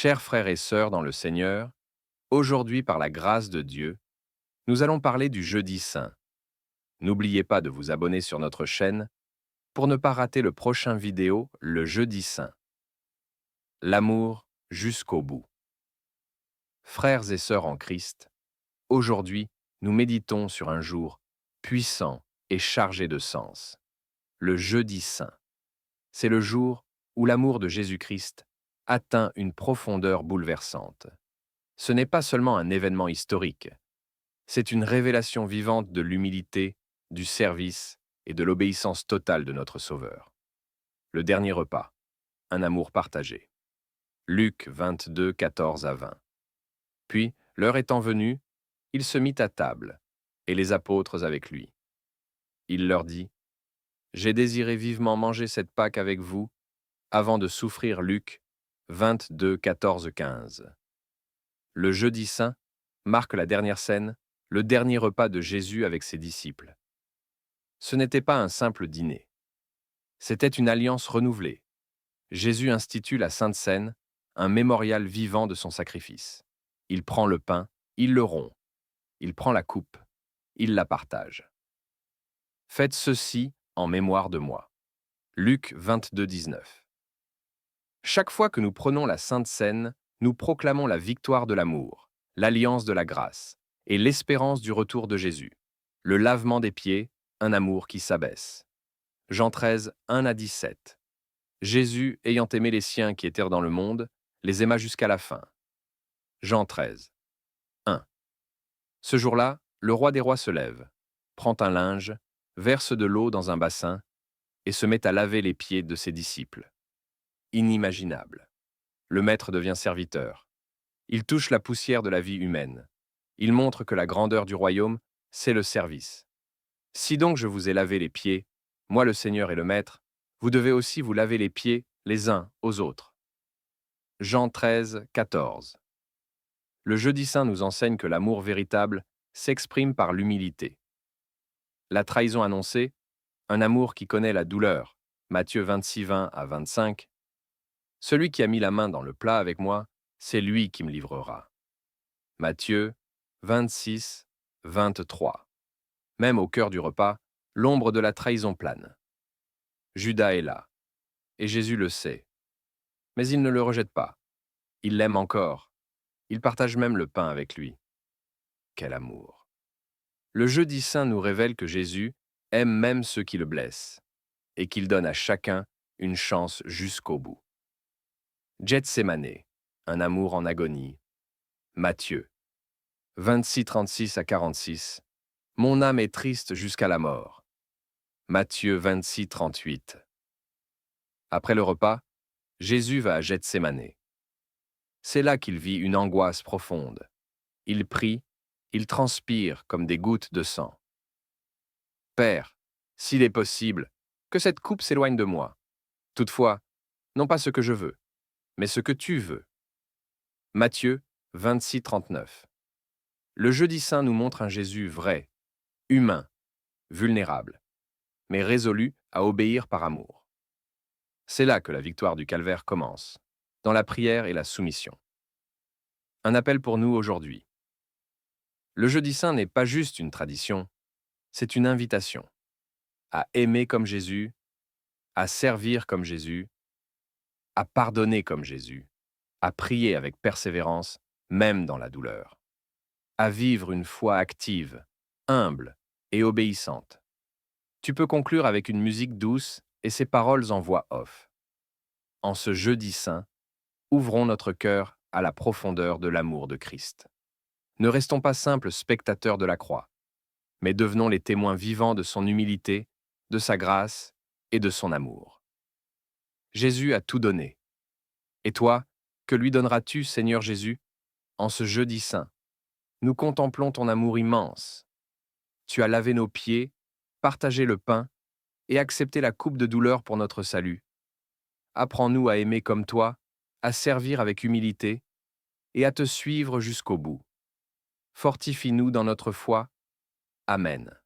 Chers frères et sœurs dans le Seigneur, aujourd'hui par la grâce de Dieu, nous allons parler du Jeudi Saint. N'oubliez pas de vous abonner sur notre chaîne pour ne pas rater le prochain vidéo, le Jeudi Saint. L'amour jusqu'au bout. Frères et sœurs en Christ, aujourd'hui, nous méditons sur un jour puissant et chargé de sens, le Jeudi Saint. C'est le jour où l'amour de Jésus-Christ atteint une profondeur bouleversante. Ce n'est pas seulement un événement historique, c'est une révélation vivante de l'humilité, du service et de l'obéissance totale de notre Sauveur. Le dernier repas, un amour partagé. Luc 22, 14 à 20. Puis, l'heure étant venue, il se mit à table, et les apôtres avec lui. Il leur dit, « J'ai désiré vivement manger cette Pâque avec vous, avant de souffrir. » Luc 22, 14, 15. Le Jeudi Saint marque la dernière scène, le dernier repas de Jésus avec ses disciples. Ce n'était pas un simple dîner. C'était une alliance renouvelée. Jésus institue la Sainte Seine, un mémorial vivant de son sacrifice. Il prend le pain, il le rompt. Il prend la coupe, il la partage. Faites ceci en mémoire de moi. Luc 22, 19. Chaque fois que nous prenons la Sainte Seine, nous proclamons la victoire de l'amour, l'alliance de la grâce et l'espérance du retour de Jésus. Le lavement des pieds, un amour qui s'abaisse. Jean 13, 1 à 17. Jésus, ayant aimé les siens qui étaient dans le monde, les aima jusqu'à la fin. Jean 13, 1. Ce jour-là, le roi des rois se lève, prend un linge, verse de l'eau dans un bassin et se met à laver les pieds de ses disciples. Inimaginable. Le maître devient serviteur. Il touche la poussière de la vie humaine. Il montre que la grandeur du royaume, c'est le service. Si donc je vous ai lavé les pieds, moi le Seigneur et le Maître, vous devez aussi vous laver les pieds les uns aux autres. Jean 13, 14. Le Jeudi Saint nous enseigne que l'amour véritable s'exprime par l'humilité. La trahison annoncée, un amour qui connaît la douleur, Matthieu 26, 20 à 25. Celui qui a mis la main dans le plat avec moi, c'est lui qui me livrera. Matthieu 26, 23. Même au cœur du repas, l'ombre de la trahison plane. Judas est là, et Jésus le sait. Mais il ne le rejette pas. Il l'aime encore. Il partage même le pain avec lui. Quel amour! Le Jeudi Saint nous révèle que Jésus aime même ceux qui le blessent, et qu'il donne à chacun une chance jusqu'au bout. Gethsémané, un amour en agonie. Matthieu 26, 36 à 46. Mon âme est triste jusqu'à la mort. Matthieu 26, 38. Après le repas, Jésus va à Gethsémané. C'est là qu'il vit une angoisse profonde. Il prie, il transpire comme des gouttes de sang. Père, s'il est possible, que cette coupe s'éloigne de moi. Toutefois, non pas ce que je veux, mais ce que tu veux. Matthieu 26, 39. Le Jeudi Saint nous montre un Jésus vrai, humain, vulnérable, mais résolu à obéir par amour. C'est là que la victoire du calvaire commence, dans la prière et la soumission. Un appel pour nous aujourd'hui. Le Jeudi Saint n'est pas juste une tradition, c'est une invitation à aimer comme Jésus, à servir comme Jésus, à pardonner comme Jésus, à prier avec persévérance, même dans la douleur, à vivre une foi active, humble et obéissante. Tu peux conclure avec une musique douce et ses paroles en voix off. En ce Jeudi Saint, ouvrons notre cœur à la profondeur de l'amour de Christ. Ne restons pas simples spectateurs de la croix, mais devenons les témoins vivants de son humilité, de sa grâce et de son amour. Jésus a tout donné. Et toi, que lui donneras-tu, Seigneur Jésus, en ce Jeudi Saint? Nous contemplons ton amour immense. Tu as lavé nos pieds, partagé le pain et accepté la coupe de douleur pour notre salut. Apprends-nous à aimer comme toi, à servir avec humilité et à te suivre jusqu'au bout. Fortifie-nous dans notre foi. Amen.